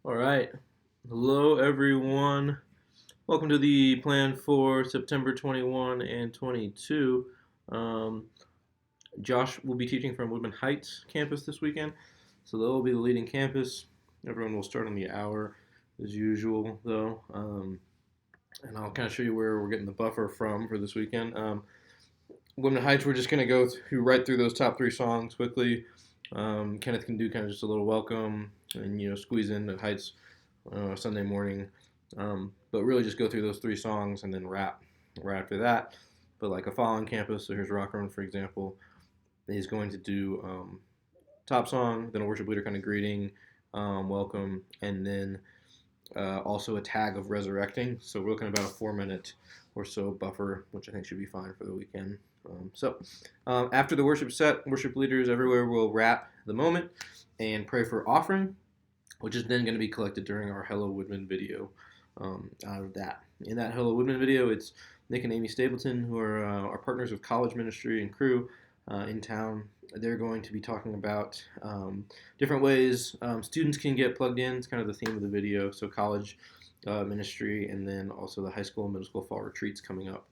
All right. Hello, everyone. Welcome to the plan for September 21 and 22. Um, Josh will be teaching from Woodman Heights campus this weekend, so they'll be the leading campus. Everyone will start on the hour as usual, though. And I'll kind of show you where we're getting the buffer from for this weekend. Woodman Heights, we're just going to go right through those top three songs quickly. Kenneth can do kind of just a little welcome and, squeeze in the Heights Sunday morning. But really just go through those three songs and then rap right after that. But like a following campus, so here's Rock Run, for example, he's going to do top song, then a worship leader kind of greeting, welcome, and then also a tag of resurrecting. So we're looking at about a 4 minute or so buffer, which I think should be fine for the weekend. After the worship set, worship leaders everywhere will wrap the moment and pray for offering, which is then going to be collected during our Hello Woodman video. Out of that, in that Hello Woodman video, it's Nick and Amy Stapleton, who are our partners with College Ministry and Crew in town. They're going to be talking about different ways students can get plugged in. It's kind of the theme of the video. So college ministry, and then also the high school and middle school fall retreats coming up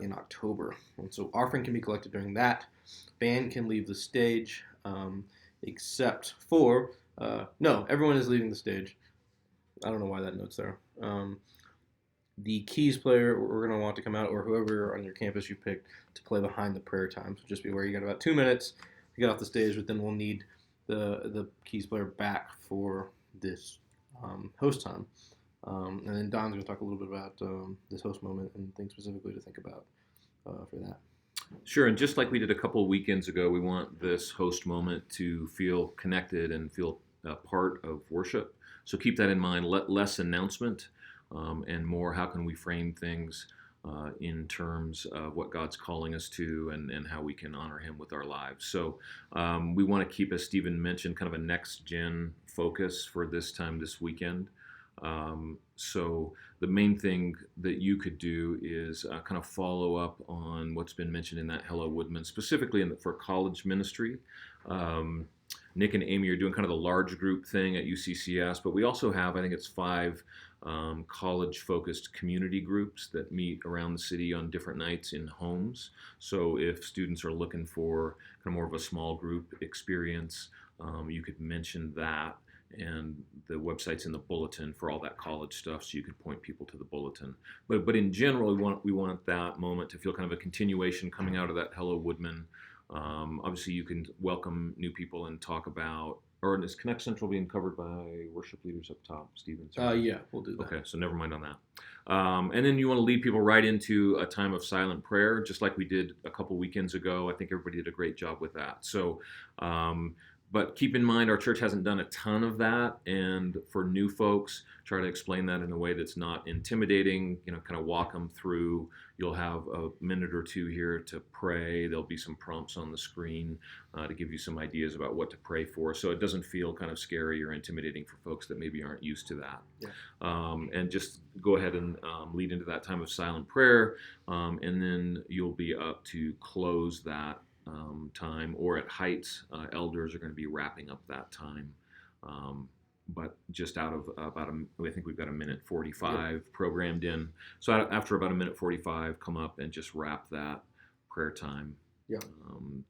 in October. And so offering can be collected during that. Band can leave the stage, except for no, everyone is leaving the stage. I don't know why that note's there. The keys player we're going to want to come out, or whoever on your campus you picked to play behind the prayer time. So just be aware you got about 2 minutes to get off the stage, but then we'll need the keys player back for this host time. And then Don's going to talk a little bit about this host moment and things specifically to think about for that. Sure, and just like we did a couple of weekends ago, we want this host moment to feel connected and feel part of worship. So keep that in mind. Less announcement and more how can we frame things in terms of what God's calling us to and how we can honor Him with our lives. So we want to keep, as Stephen mentioned, kind of a next gen focus for this time this weekend. So the main thing that you could do is kind of follow up on what's been mentioned in that Hello Woodman, specifically for college ministry. Nick and Amy are doing kind of the large group thing at UCCS, but we also have, I think it's 5 college-focused community groups that meet around the city on different nights in homes. So if students are looking for kind of more of a small group experience, you could mention that. And the website's in the bulletin for all that college stuff, so you could point people to the bulletin. But in general, we want that moment to feel kind of a continuation coming out of that Hello Woodman. Obviously, you can welcome new people and talk about, or is Connect Central being covered by worship leaders up top, Stephen? Yeah, we'll do that. Okay, so never mind on that. And then you want to lead people right into a time of silent prayer, just like we did a couple weekends ago. I think everybody did a great job with that. So but keep in mind, our church hasn't done a ton of that, and for new folks, try to explain that in a way that's not intimidating. Kind of walk them through. You'll have a minute or two here to pray. There'll be some prompts on the screen to give you some ideas about what to pray for, so it doesn't feel kind of scary or intimidating for folks that maybe aren't used to that. Yeah. And just go ahead and lead into that time of silent prayer, and then you'll be up to close that time, or at Heights, elders are going to be wrapping up that time. But just out of I think we've got a minute 45 programmed in. So after about a minute 45, come up and just wrap that prayer time. Yeah.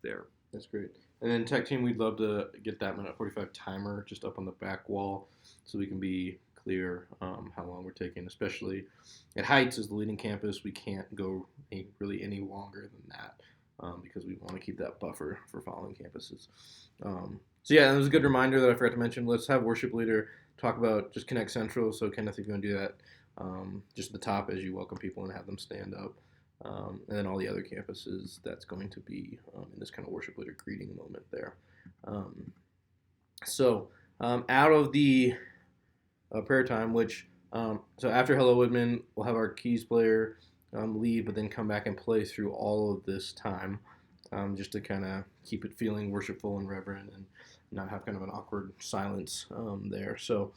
There. That's great. And then tech team, we'd love to get that minute 45 timer just up on the back wall so we can be clear how long we're taking, especially at Heights as the leading campus. We can't go really any longer than that. Because we want to keep that buffer for following campuses. So yeah, it was a good reminder that I forgot to mention. Let's have worship leader talk about just Connect Central. So Kenneth, if you want to do that, just at the top as you welcome people and have them stand up. And then all the other campuses, that's going to be in this kind of worship leader greeting moment there. Out of the prayer time, which so after Hello Woodman, we'll have our keys player lead, but then come back and play through all of this time, just to kind of keep it feeling worshipful and reverent and not have kind of an awkward silence there. So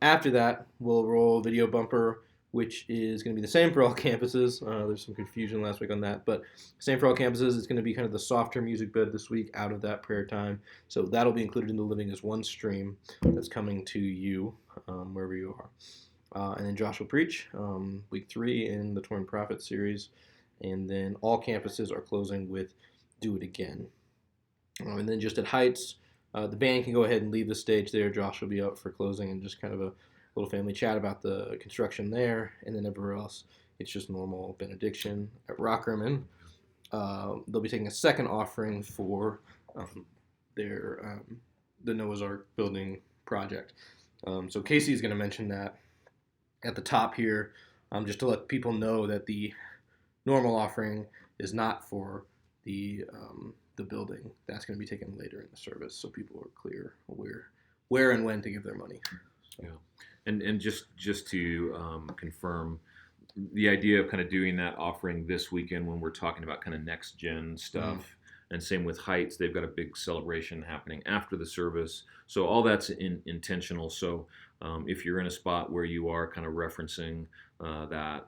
after that, we'll roll a video bumper which is going to be the same for all campuses. There's some confusion last week on that, but same for all campuses. It's going to be kind of the softer music bed this week out of that prayer time. So that'll be included in the living as one stream that's coming to you wherever you are. And then Josh will preach week 3 in the Torn Prophet series. And then all campuses are closing with Do It Again. And then just at Heights, the band can go ahead and leave the stage there. Josh will be up for closing and just kind of a little family chat about the construction there. And then everywhere else, it's just normal benediction. At Rockerman, they'll be taking a second offering for their the Noah's Ark building project. So Casey is going to mention that at the top here, just to let people know that the normal offering is not for the building. That's going to be taken later in the service, so people are clear where and when to give their money. Yeah, and just to confirm, the idea of kind of doing that offering this weekend when we're talking about kind of next gen stuff, and same with Heights, they've got a big celebration happening after the service, so all that's intentional. So if you're in a spot where you are kind of referencing that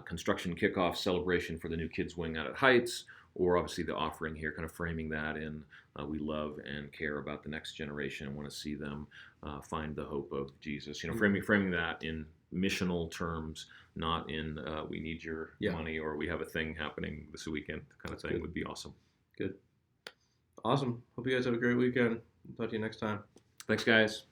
construction kickoff celebration for the new kids wing out at Heights, or obviously the offering here, kind of framing that in we love and care about the next generation and want to see them find the hope of Jesus. Framing that in missional terms, not in we need your money or we have a thing happening this weekend kind of thing. Good. Would be awesome. Good. Awesome. Hope you guys have a great weekend. Talk to you next time. Thanks, guys.